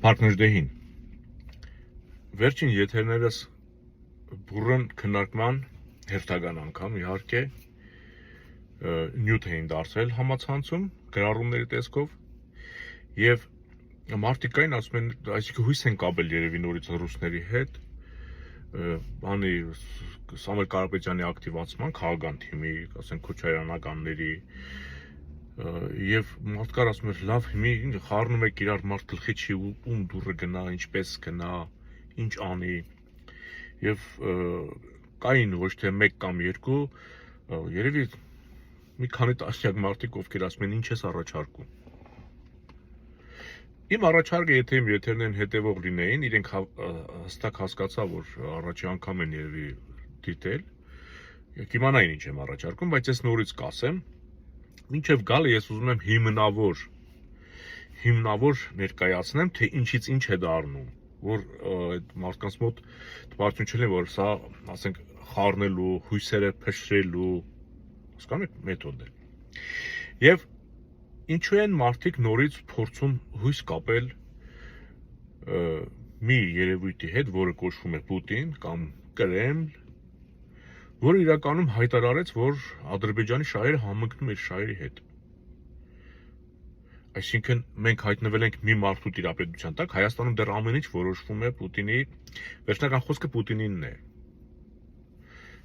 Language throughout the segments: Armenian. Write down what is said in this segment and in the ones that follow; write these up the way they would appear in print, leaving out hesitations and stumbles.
Փառքնժդեհին վերջին եթերներս բուրըն քննարկման հերթական անգամ իհարկե նյութ էին դարձել համացանցում գրառումների տեսքով եւ մարդիկային ասում են այսինքն հույս են կապել երևի նորից ռուսների հետ բանի Սամվել Կարապետյանի ակտիվացման քաղաքական թիմի, ասենք քոչարյանականների եւ մարդկար ասում էր լավ հիմի խառնում եք իրար մարդ գլխի չի ում դուրը գնա ինչպես գնա ինչ անի եւ կային ոչ թե 1 կամ 2 երևի մի քանի տասնյակ մարդիկ ովքեր ասում են ինչ ես առաջարկում իմ առաջարկը եթե իմ եթերներն հետևող լինեին իրենք հստակ հասկացա որ առաջի անգամ են երևի դիտել կիմանային ինչ եմ առաջարկում բայց ես նորից կասեմ մինչև գալը ես ուզում եմ հիմնավոր ներկայացնեմ թե ինչից ինչ է դառնում որ այդ մարդկանց մոտ տպավորություն չլինի որ սա ասենք խառնելու հույսերը փշրելու հասկանում եք մեթոդ է եւ ինչու են մարդիկ նորից փորձում հույս կապել մի երևույթի հետ որը կոչվում է Պուտին կամ Կրեմլ որը իրականում հայտարարեց որ Ադրբեջանի շահերը համընկնում իր շահերի հետ այսինքն մենք հայտնվել ենք մի մարդու տիրապետության տակ Հայաստանում դեռ ամեն ինչ որոշվում է Պուտինի վերջնական խոսքը Պուտինինն է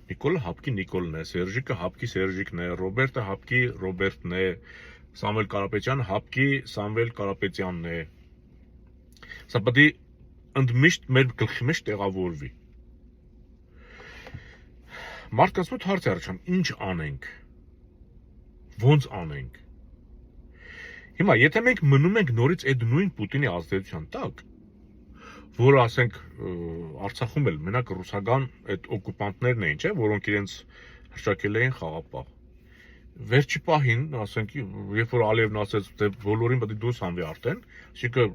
Նիկոլը հապկի Նիկոլն է Սերժիկը հապկի Սերժիկն է Ռոբերտը հապկի Ռոբերտն է Սամվել Կարապետյանը հապկի Սամվել Կարապետյանն է սա պետք է ընդմիշտ մեր գլխի մեջ տեղավորվի Մարդկանց մոտ հարց է առաջանում ինչ անենք ոնց անենք Հիմա եթե մենք մնում ենք նորից այդ նույն Պուտինի ազդեցության տակ որը ասենք Արցախում էլ մենակ ռուսական այդ օկուպանտներն էին չէ որոնք իրենց հրճակել էին խաղապահ Վերջի պահին, ասենք, երբ որ Ալիևն ասեց, թե բոլորին պետք է դուրս հանվի արդեն, այսինքն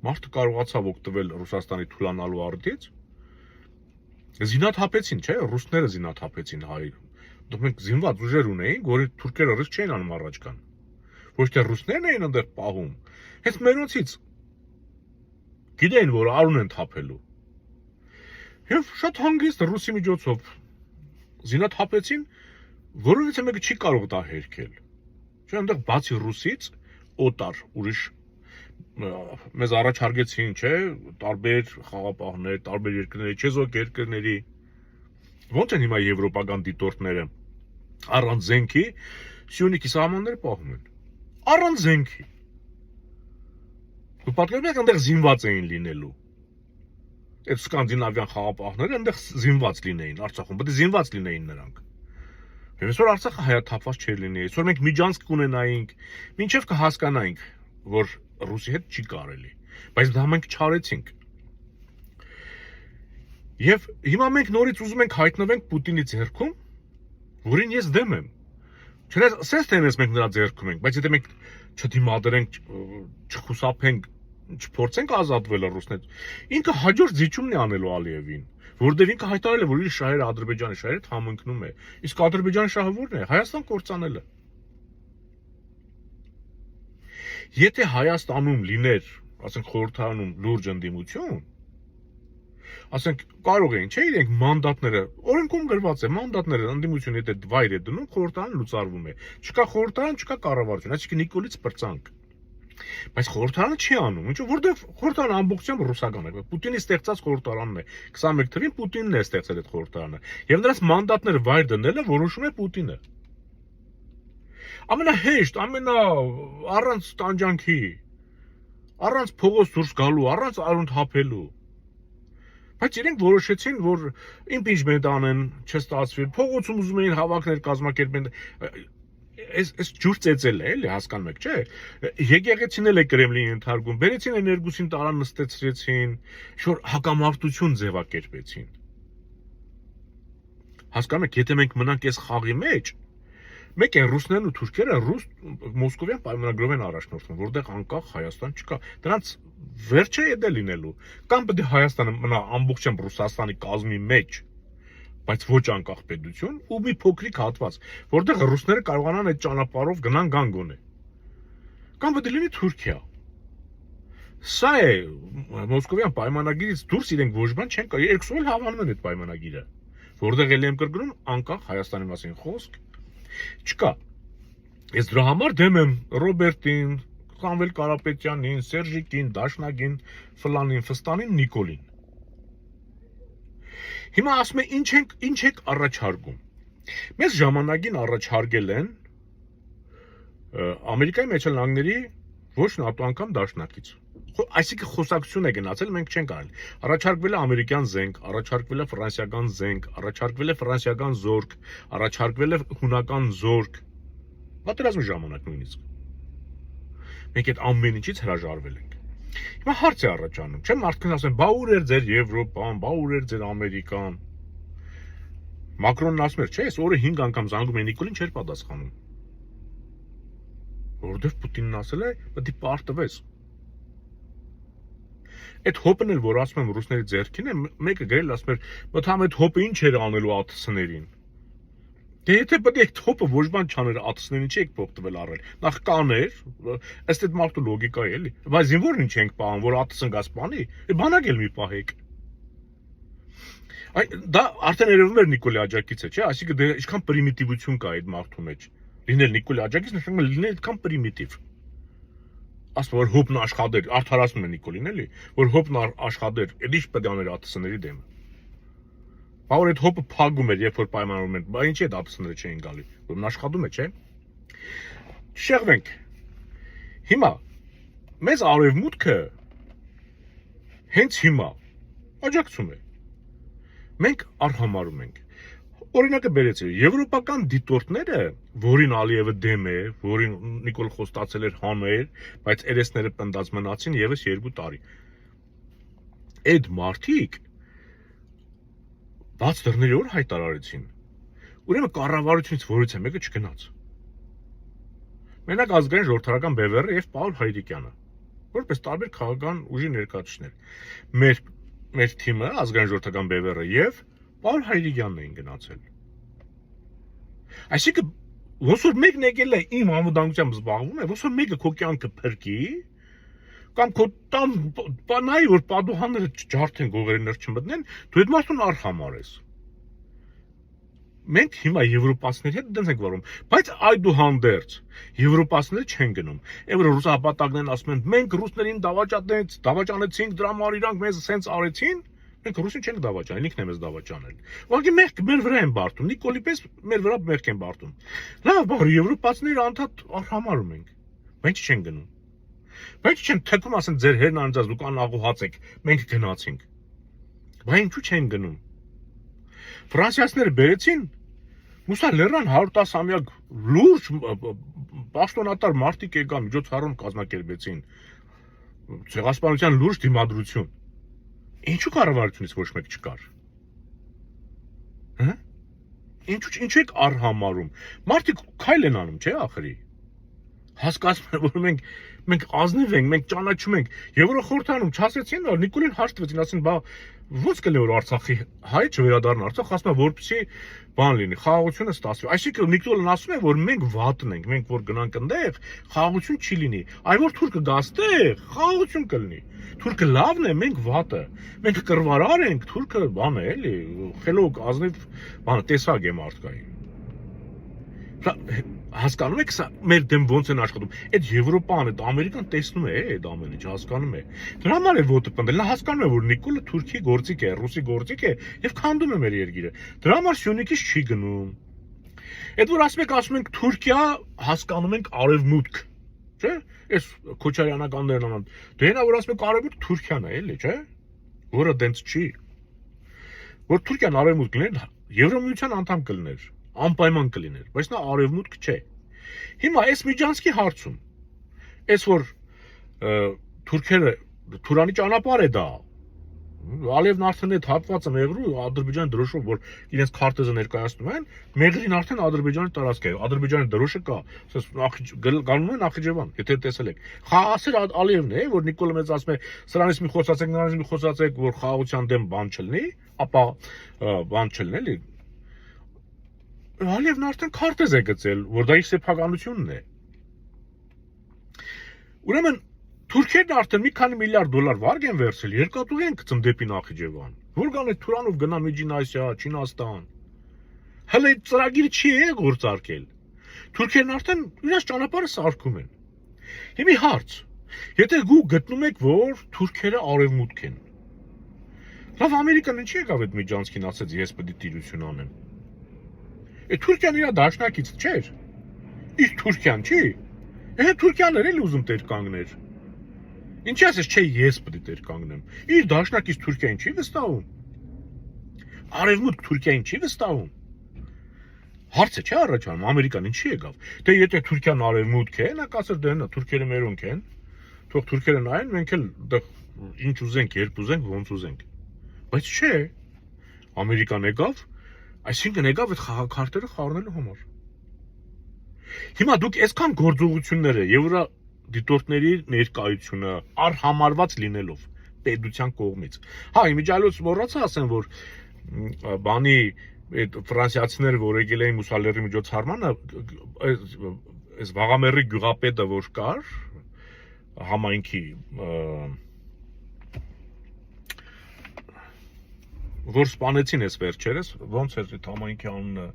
մարդը կարողացավ օգտվել Ռուսաստանի թուլանալու արդից, զինաթափեցին, չէ՞, ռուսները զինաթափեցին հայ։ Դուք մենք զինված ուժեր ունեինք, որի թուրքերը ռիսկ չէին անում առաջ կան։ Ոչ թե ռուսներն էին այնտեղ պահում, հենց մերոնցից գիտեին, որ արուն են թափելու։ Եվ շատ հանգիստ ռուսի միջոցով զինաթափեցին Որովհետև մեկը չի կարող դա հերքել։ Չէ, այնտեղ բացի ռուսից օտար ուրիշ մեզ առաջարկեցին, չէ, տարբեր խաղապահներ, տարբեր երկրների, չեզոք երկրների։ Ոնց են հիմա եվրոպական դիտորդները առանց զենքի Սյունիքի սահմանները պահում են։ Առանց զենքի։ Ու պատկերացրեք այնտեղ զինված էին լինելու։ Այդ սկանդինավյան խաղապահները այնտեղ զինված լինեին Արցախում, պետք է զինված լինեին նրանք։ Եվ այսօր Արցախը հայաթափված չէր լինի, այսօր մենք միջանցք կունենայինք, մինչև կհասկանայինք, որ ռուսի հետ չի կարելի, բայց դա մենք չարեցինք։ Եվ հիմա մենք նորից ուզում ենք հայտնվենք Պուտինի ձեռքում, որին ես դեմ եմ։ Չնայած սենց թե մենք նրա ձեռքում ենք, բայց եթե մենք չդիմադրենք, չխուսափենք, չփորձենք ազատվել ռուսներից, ինքը հաջորդ զիջումն է անելու Ալիևին։ Որտեւ ինքը հայտարարել է, որ իր շահերը Ադրբեջանի շահերը համընկնում է։ Իսկ Ադրբեջանի շահը ո՞րն է։ Հայաստան կործանելը։ Եթե Հայաստանում լիներ, ասենք խորհրդարանում լուրջ ընդդիմություն, ասենք կարող էին, չէ՞, իրենք մանդատները, օրենքում գրված է, մանդատները ընդդիմություն եթե վայր է դնում, խորհրդարանը լուծարվում է։ Չկա խորհրդարան, չկա կառավարություն, այսինքն Նիկոլից պրծանք։ Բայց խորհրդարանը չի անում, ինչու որտեվ խորհրդարանը ամբողջությամբ ռուսական է, Պուտինի ստեղծած խորհրդարանն է, 21 թվականին Պուտինն է ստեղծել այդ խորհրդարանը, եւ նրանց մանդատները վայր դնելը որոշում է Պուտինը։ Ամենահեշտ, առանց տանջանքի, առանց փողոց դուրս գալու, առանց արուն թափելու։ Բայց իրենք որոշեցին, որ իմպիչմենտ անեն, չստացվի, փողոցում ուզում էին հավաքներ կազմակերպեն Այս ջուր ծեծել է, էլի հասկանում եք, չէ։ Եկեղեցին էլ է Կրեմլին ենթարկում, բերեցին էներգոսին տարան նստեցրեցին, շոր հակամարտություն ձևակերպեցին։ Հասկանում եք, եթե մենք մնանք այս խաղի մեջ, մեկ են ռուսներն ու թուրքերը ռուս մոսկովյան պայմանագրով են առաջնորդվում, որտեղ անկախ Հայաստան չկա։ Դրանց վերջը է դա լինելու։ Կամ պետք է Հայաստանը մնա ամբողջությամբ Ռուսաստանի կազմի մեջ բայց ոչ անկախ պետություն ու մի փոքրիկ հատված, որտեղ ռուսները կարողանան այդ ճանապարհով գնան գան գոնե։ Կամ պետք է լինի Թուրքիա։ Սա է Մոսկովյան պայմանագիրից դուրս իրենք ոչ բան չեն կարող, երկուսով էլ հավանում են այդ պայմանագիրը, որտեղ էլ եմ կրկնում անկախ Հայաստանի մասին խոսք չկա։ Ես դրա համար դեմ եմ Ռոբերտին, Սամվել Կարապետյանին, Սերժիկին, Դաշնագին, Ֆլանին, Ֆստանին, Նիկոլին։ Հիմա ասում եմ ինչ եք առաջարկում։ Մեզ ժամանակին առաջարկել են Ամերիկայի Միացյալ Նահանգների ոչ ՆԱՏՕ անգամ դաշնակից։ Այսինքն խոսակցություն է գնացել, մենք չենք արել։ Առաջարկվել է ամերիկյան զենք, առաջարկվել է ֆրանսիական զենք, առաջարկվել է ֆրանսիական զորք, առաջարկվել է հունական զորք։ Պատերազմի ժամանակ նույնիսկ։ Մենք այդ ամեն ինչից հրաժարվել ենք։ Հիմա հարց է առաջանում, չէ՞, մարդիկ ասեն, բա ուր էր ձեր Եվրոպան, բա ուր էր ձեր Ամերիկան։ Մակրոնն ասում էր, չէ, այս օրը 5 անգամ զանգում է Նիկոլին, չէր պատասխանում։ Որովհետև Պուտինն ասել է, պետք է պարտվես։ Այդ հոպն էլ, որ ասում եմ ռուսների ձեռքին է, մեկը գրել ասում էր, բայց համ այդ հոպը ինչ էր անելու ԱԹՍ-ներին։ Դե եթե պետք է այդ հոպը ոչ բան չաներ ԱԹՍ-ներին, չի եք փոխտվել առել։ Նախ կաներ, ըստ այդ մարդու լոգիկա է, էլի։ Բայց զինվորն ինչ ենք պահում, որ ԱԹՍ-ն գաս բանի, բանակ էլ մի պահեք։ Դա արդեն երևում էր Նիկոլի աջակիցը, չէ՞, այսինքն դե ինչքան պրիմիտիվություն կա այդ մարդու մեջ։ Լինել Նիկոլի աջակից նշանակում է լինել այդքան պրիմիտիվ։ Ասում որ հոպն աշխատեր, արդարացնում է Նիկոլին, էլի, որ հոպն աշխատեր, այդ ինչ պետք է աներ ԱԹՍ-ների դեմ։ Բա որ այդ հոպը փագում էր, երբ որ պայմանավորում են, բա ինչի այդ ԱԹՍ-ները չէին գալի, որ աշխատում է, չէ՞։ Շեղվենք։ Հիմա մեզ արևմուտքը հենց հիմա աջակցում է։ Մենք արհամարում ենք։ Օրինակը բերեցի, եվրոպական դիտորդները, որին Ալիևը դեմ է, որին Նիկոլ խոստացել էր հանել, բայց երեսները պնդած մնացին եւս 2 տարի։ Այդ մարդիկ բաց դռների օր հայտարարեցին։ Ուրեմն կառավարությունից որից է մեկը չգնաց։ Մենակ ազգային ժողովրդական բևեռը եւ Պաուլ Հայրիկյանը, որպես տարբեր քաղաքական ուժի ներկայացուցիչներ։ Մեր թիմը ազգային ժողովրդական բևեռը եւ Պաուլ Հայրիկյանն էին գնացել։ Այսինքն ոնց որ մեկն եկել է իմ համոդանությամբ զբաղվում է, ոնց որ մեկը քո կյանքը փրկի, կամ քո տան բանայի որ պատուհանները ջարդեն գողերի ներս չմտնեն, դու այդ մարդուն արհամար ես։ Մենք հիմա եվրոպացիների հետ դենց ենք վարում, բայց այդուհանդերձ եվրոպացիները չեն գնում։ Եվ ռուսապատակներն ասում են, մենք ռուսներին դավաճանեցինք, դրա համար իրանք մեզ սենց արեցին, մենք ռուսին չենք դավաճանել, ինքն է մեզ դավաճանել։ Ուղղակի մեր վրա են բարդում, Նիկոլի պես մեր վրա մեղք են բարդում։ Լավ, բար եվրոպացիները անդադ արհամարում ենք, բայց չեն գնում։ Բայց չեն թեքում ասեն ձեր հերն անձած դուք անաղուհաց եք, մենք գնացինք։ Բայց ինչու չեն գնում։ Ֆրանսիացիները բերեցին Մուսա լեռան 110-ամյակ լուրջ պաշտոնատար մարդիկ եկան միջոցառում կազմակերպեցին ցեղասպանության լուրջ դիմադրություն։ Ինչու կառավարությունից ոչ մեկ չկար։ Հա՞։ Ինչու եք արհամարում։ Մարդիկ քայլ են անում, չէ՞ ախրի։ Հասկացում եք, որ մենք ազնիվ ենք, մենք ճանաչում ենք։ Եվրոխորհրդանում չասեցին, որ Նիկոլին հաշտվեցին, ասեն, բա ո՞նց կլինի որ Արցախի հայ չվերադառնա Արցախ, ասում է որպեսի բան լինի, խաղաղությունը ստացվի։ Այսինքն Նիկոլն ասում է, որ մենք վատն ենք, մենք որ գնանք այնտեղ, խաղաղություն չի լինի։ Այ որ թուրքը գաստեղ, խաղաղություն կլինի։ Թուրքը լավն է, մենք վատը։ Մենք կռվարար ենք, թուրքը բան է, էլի, խելոք ազնիվ բան տեսակ է մարդկային։ Հասկանում եք, սա մեր դեմ ոնց են աշխատում։ Այդ Եվրոպան, այդ Ամերիկան տեսնում է այդ ամեն ինչ, հասկանում է։ Դրա համար է ոտը պնդել, նա հասկանում է, որ Նիկոլը Թուրքիի գործիք է, ռուսի գործիք է եւ քանդում է մեր երկիրը։ Դրա համար Սյունիքից չի գնում։ Այդ որ ասում ենք Թուրքիա, հասկանում ենք արևմուտք, չէ՞։ Այս քոչարյանականներն անան։ Դե նա որ ասում եք արևմուտք Թուրքիան է, էլի, չէ՞։ Որը դենց չի։ Որ Թուրքիան արևմուտք լիներ, Եվրոմիության անդամ կլիներ, անպայման կլիներ, բայց նա արևմուտք չէ։ Հիմա այս Միջանցքի հարցում, այս որ թուրքերը Թուրանի ճանապարհ է դա, Ալիևն արդեն այդ հատվածը Մեղրու Ադրբեջանի դրոշով, որ իրենց քարտեզը ներկայացնում են, Մեղրին արդեն Ադրբեջանի տարածք է, Ադրբեջանի դրոշը կա, գալու է Նախիջևան, եթե տեսել եք։ Ասել Ալիևն է, որ Նիկոլը մեզ ասում է, սրանից մի խոսացեք, նրանից մի խոսացեք, որ խաղաղության դեմ բան չլինի, ապա բան չլինի, էլի։ Ալիևն արդեն քարտեզ է գծել, որ դա իր սեփականությունն է։ Ուրեմն Թուրքերն արդեն մի քանի միլիարդ դոլար վարկ են վերցել, երկաթուղի են գցում դեպի Նախիջևան։ Որ գան այդ Թուրանով գնան Միջին Ասիա, Չինաստան։ Հələ այդ ծրագիրը չի գործարկել։ Թուրքերն արդեն իրաց ճանապարհը սարքում են։ Հիմա հարց. եթե դու գտնում եք, որ թուրքերը արևմուտք են, լավ Ամերիկան ինչի եկավ այդ միջանցքին ասեց ես պետք է տիրություն անեմ։ Այդ Թուրքիան իր դաշնակից չէր։ Իսկ Թուրքիան չի։ Թուրքիան էր ուզում տեր կանգներ։ Ինչի ասես չէ ես պետք է տեր կանգնեմ։ Իր դաշնակից Թուրքիային չի վստահում։ Արևմուտք Թուրքիային չի վստահում։ Հարցը չէ առաջանում Ամերիկան ինչի եկավ։ Դե եթե Թուրքիան արևմուտք է, նա կասեր դե նա թուրքերը մերոնք են։ Թող թուրքերը նայեն, մենք էլ ինչ ուզենք, երբ ուզենք, ոնց ուզենք։ Բայց չէ։ Ամերիկան եկավ, այսինքն եկավ այդ խաղաքարտերը խառնելու համար։ Հիմա դուք այսքան գործողությունները Եվրա դիտորդների ներկայությունը արհամարված լինելով պետության կողմից։ Հա, իմիջիալոց մոռացա ասեմ, որ բանի այդ ֆրանսիացիները, որ եկել էին Մուսալերի միջոցառմանը, այս Վաղամերի գյուղապետը, որ կար, համայնքի որ սպանեցին այս վերջերս, ոնց էր այդ համայնքի անունը,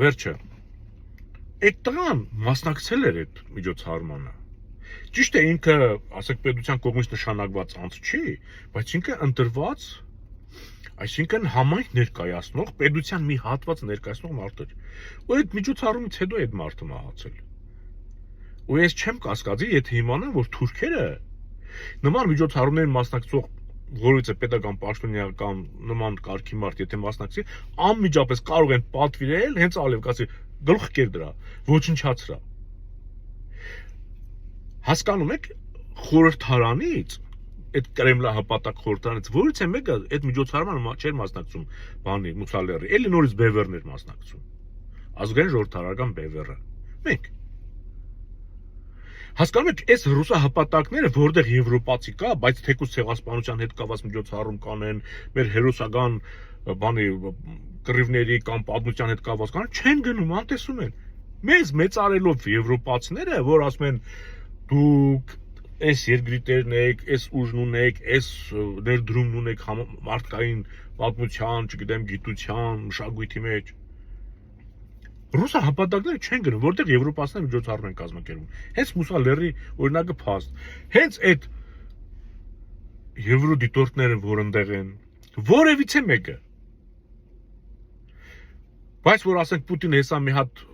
վերջը, այդ տղան մասնակցել էր այդ միջոցառմանը։ Ճիշտ է ինքը, ասենք պետության կողմից նշանակված անձ չի, բայց ինքը ընտրված, այսինքն համայնք ներկայացնող, պետության մի հատված ներկայացնող մարդ էր։ Ու այդ միջոցառումից հետո այդ մարդը մահացել։ Ու ես չեմ կասկածի, եթե իմանամ, որ թուրքերը նման միջոցառումներին մասնակցող որից է պետական պաշտոնյական նման կարգի մարդ, եթե մասնակցի, անմիջապես կարող են պատվիրել, հենց ալև կասի գլուխ կեր դրա, ոչնչացրա։ Հասկանում եք, խորհրդարանից, այդ Կրեմլա հպատակ խորհրդարանից, որից է մեկը այդ միջոցառմանը չէր մասնակցում, բանի Մուսալերի, էլի նորից Բևերն էր մասնակցում։ Ազգային ժողովրդարական Բևերը։ Մենք հասկանում եք, այս ռուսահպատակները, որտեղ եվրոպացի կա, բայց թեկուզ ցեղասպանության հետ կապված միջոցառում կանեն, մեր հերոսական բանի կռիվների կամ պատմության հետ կապված կանեն, չեն գնում, անտեսում են։ Մեզ մեծարելով եվրոպացիները, որ ասում են դուք այս երկրի տերն եք, այս ուժն ունեք, այս ներդրումն ունեք մարդկային պատմության, չգիտեմ, գիտության, մշակույթի մեջ։ Ռուսահպատակները չեն գնում, որտեղ եվրոպացիները միջոցառում են կազմակերպում։ Հենց Մուսալերի օրինակը փաստ։ Հենց այդ եվրոդիտորդները, որ ընդեղ են, որևիցե մեկը։ Բայց որ ասենք Պուտինը հեսա մի հատ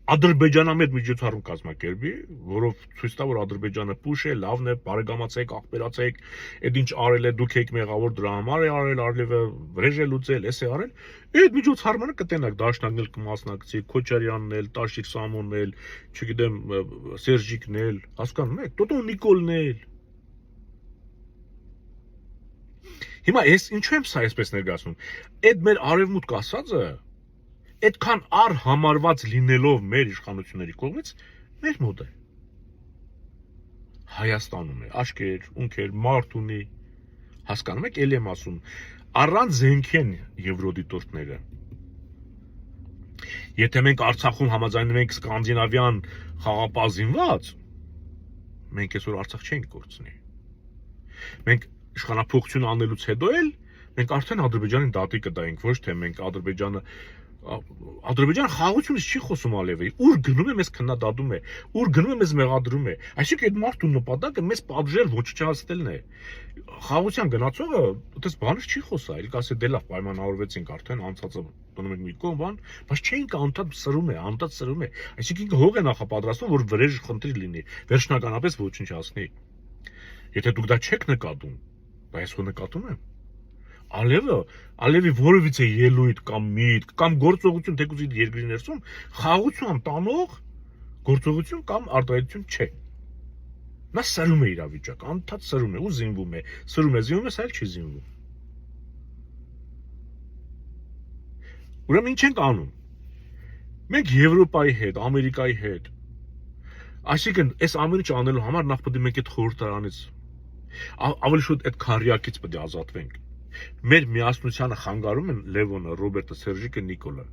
Ադրբեջանամետ միջոցառում կազմակերպի, որով ցույց տա, որ Ադրբեջանը պուշ է, լավն է, բարեկամացեք, աղբերացեք, այդ ինչ արել է, դուք եք մեղավոր դրա համար է արել, արլևը վրեժ է լուծել, էս է արել։ Այդ միջոցառմանը կտենակ Դաշնագն էլ կմասնակցի, Քոչարյանն էլ, Տաշիկ Սամոնն էլ, չգիտեմ, Սերժիկն էլ, հասկանում եք, Տոտո Նիկոլն էլ։ Հիմա ես ինչու եմ սա այսպես ներկայացնում։ Այդ մեր արևմուտք ասածը այդքան արհամարված լինելով մեր իշխանությունների կողմից մեր մոտ է։ Հայաստանում է, աչքեր, ունքեր, մարդ ունի, հասկանում եք, էլի եմ ասում, առանց զենքի են եվրոդիտորդները։ Եթե մենք Արցախում համաձայնում ենք սկանդինավյան խաղապահ զինված, մենք այսօր Արցախ չենք կորցնի։ Մենք իշխանափոխություն անելուց հետո էլ մենք արդեն Ադրբեջանին դատի կտայինք, ոչ թե մենք Ադրբեջանը խաղաղությունից չի խոսում ալևի, ուր գնում է մեզ քննադատում է, ուր գնում է մեզ մեղադրում է, այսինքն այդ մարդու նպատակը մեզ պատժել, ոչնչացնելն է։ Խաղաղության գնացողը այդպես բաներ չի խոսա, այլ կասի դե լավ պայմանավորվեցինք արդեն անցածը դնում ենք մի կողմ բան, բայց չէինք անդադ սրում է, այսինքն հող է նախապատրաստում, որ վրեժ խնդիր լինի, վերջնականապես ոչնչացնի։ Եթե դուք դա չեք նկատում, բայց ես նկատում եմ։ Ալևի որևիցե ելույթ կամ միտք կամ գործողություն թեկուզ երկրի ներսում խաղաղություն տանող գործողություն կամ արտահայտություն չէ։ Նա սրում է իրավիճակ, անդադ սրում է ու զինվում է, զինվում է, սա էլ չի զինվում։ Ուրեմն ինչ ենք անում։ Մենք Եվրոպայի հետ, Ամերիկայի հետ, այսինքն այս ամեն ինչ անելու համար նախ պետք է մենք այդ խորհրդարանից ավելի շուտ այդ քարյակից պետք է ազատվենք։ Մեր միասնությանը խանգարում են Լևոնը, Ռոբերտը, Սերժիկը, Նիկոլը։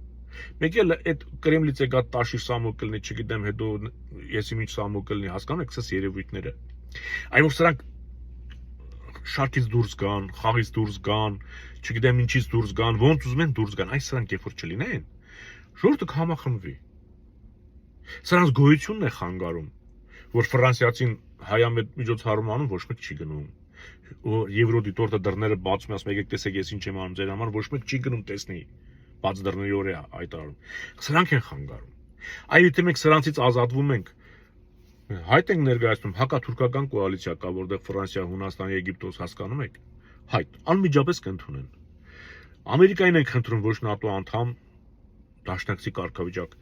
Մեկ էլ այդ Կրեմլից եկած Տաշիր Սամոկլնի, չգիտեմ, հետո եսիմինչ Սամոկլնի հասկանում եք, սա երևույթները։ Այլ որ սրանք շարքից դուրս գան, խաղից դուրս գան, չգիտեմ ինչից դուրս գան, ոնց ուզում են դուրս գան, այս սրանք երբ որ չլինեն, ժողովուրդը կհամախմբվի։ Սրանց գոյությունն է խանգարում, որ ֆրանսիացին հայամետ միջոցառում անում ոչ մեկ չի գնում։ Որ Եվրոդիտորդը դռները բացում է, ասում եկեք տեսեք ես ինչ եմ անում ձեր համար, ոչ մեկ չի գնում տեսնի, բաց դռների օր է հայտարարում։ Սրանք են խանգարում։ Այ եթե մենք սրանցից ազատվում ենք, հայտ ենք ներկայացնում, հակաթուրքական կոալիցիա կա, որտեղ Ֆրանսիա, Հունաստան, Եգիպտոս հասկանում եք, հայտ, անմիջապես կընդունեն։ Ամերիկային են խնդրում ոչ ՆԱՏՕ անդամ, դաշնակցի կարգավիճակ,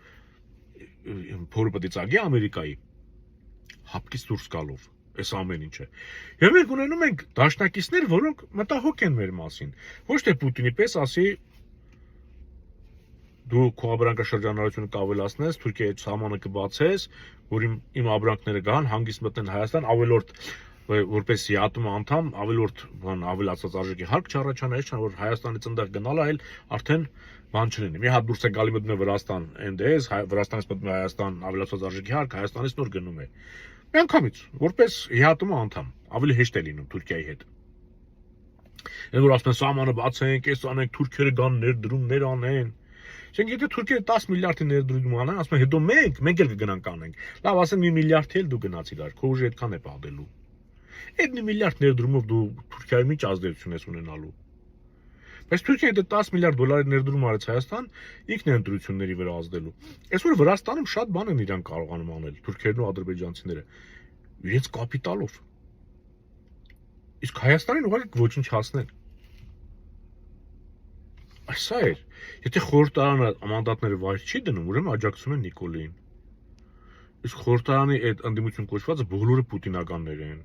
փորը պետք է ծագի Ամերիկայի, հապկից դուրս գալով, այս ամեն ինչը։ Եվ մենք ունենում ենք դաշնակիցներ, որոնք մտահոգ են մեր մասին։ Ոչ թե Պուտինի պես ասի, դու քո ապրանքաշրջանառությունը կավելացնես, Թուրքիայի սահմանը կբացես, որ իմ ապրանքները գան, հանգիստ մտնեն Հայաստան, ավելորդ որպես ԵԱՏՄ անդամ, ավելորդ բան ավելացած արժեքի հարկ չառաջանա, այս չան որ Հայաստանից այնտեղ գնալը այլ արդեն բան չլինի։ Մի հատ դուրս է գալի մտնում է Վրաստան, NDS, Վրաստանից մտնում է Հայաստան, ավելացած արժեքի հարկ, Հայաստանից նոր գնում է։ Միանգամից, որպես ԵԱՏՄ անդամ, ավելի հեշտ է լինում Թուրքիայի հետ։ Այն որ ասում են սահմանը բացենք, այս անենք, թուրքերը գան ներդրումներ անեն։ Չենք եթե թուրքերը 10 միլիարդի ներդրում անեն, ասում են հետո մենք էլ կգնանք անենք։ Լավ, ասեմ 1 միլիարդ էլ դու գնացիր այլ, քո ուժը այդքան է պատելու։ Այդ 1 միլիարդ ներդրումով դու Թուրքիայի ինչ ազդեցություն ես ունենալու։ Բայց Թուրքիան եթե 10 միլիարդ դոլարի ներդրում արեց Հայաստան, ինքն է ընտրությունների վրա ազդելու։ Այսօր Վրաստանում շատ բան են իրան կարողանում անել, թուրքերն ու ադրբեջանցիները, իրենց կապիտալով։ Իսկ Հայաստանին ուղղակի ոչինչ հասնեն։ Այս սա էր։ Եթե խորհրդարանը մանդատները վայր չի դնում, ուրեմն աջակցում են Նիկոլին։ Իսկ խորհրդարանի այդ ընդդիմություն կոչվածը բոլորը պուտինականներ են։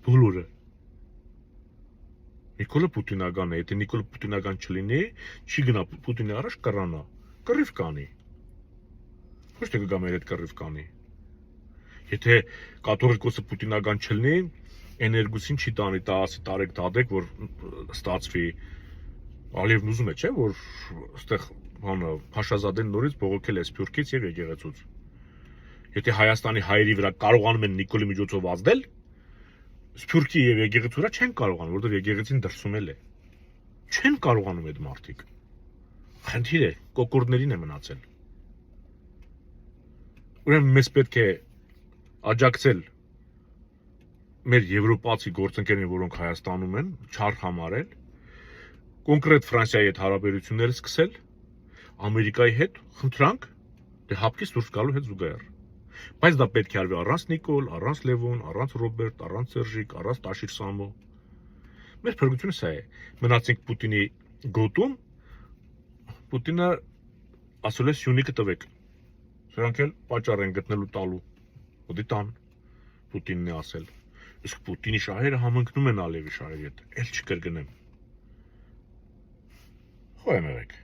Բոլորը։ Նիկոլը պուտինական է, եթե Նիկոլը պուտինական չլինի, չի գնա Պուտինի առաջ կռանա, կռիվ կանի։ Ոչ թե կգա մեր հետ կռիվ կանի։ Եթե կաթողիկոսը պուտինական չլինի, էներգոսին չի տանի, տա ասի տարեք դադեք, որ ստացվի։ Ալիևն ուզում է, չէ, որ այստեղ բանը Փաշազադեն նորից բողոքել է Սփյուռքից եւ եկեղեցուց։ Եթե Հայաստանի հայերի վրա կարողանում են Նիկոլի միջոցով ազդել, Սփյուռքի եւ եկեղեցու վրա չեն կարողանում, որովհետեւ եկեղեցին դրսումել է։ Չեն կարողանում այդ մարդիկ։ Խնդիր է, կոկորդներին է մնացել։ Ուրեմն մեզ պետք է աջակցել մեր եվրոպացի գործընկերներին, որոնք Հայաստանում են, չար համարել, կոնկրետ Ֆրանսիայի հետ հարաբերությունները սկսել, Ամերիկայի հետ խնդրանք, դե հապկից դուրս գալու հետ զուգահեռ։ Բայց դա պետք է արվի առանց Նիկոլ, առանց Լևոն, առանց Ռոբերտ, առանց Սերժիկ, առանց Տաշիր Սամո։ Մեր փրկությունը սա է։ Մնացինք Պուտինի գոտում, Պուտինը ասել է Սյունիքը տվեք։ Սրանք էլ պատճառ են գտնելու տալու։ Ոդի տան, Պուտինն է ասել։ Իսկ Պուտինի շահերը համընկնում են Ալիևի շահերի հետ, էլ չկրկնեմ։ Խոհեմ եղեք։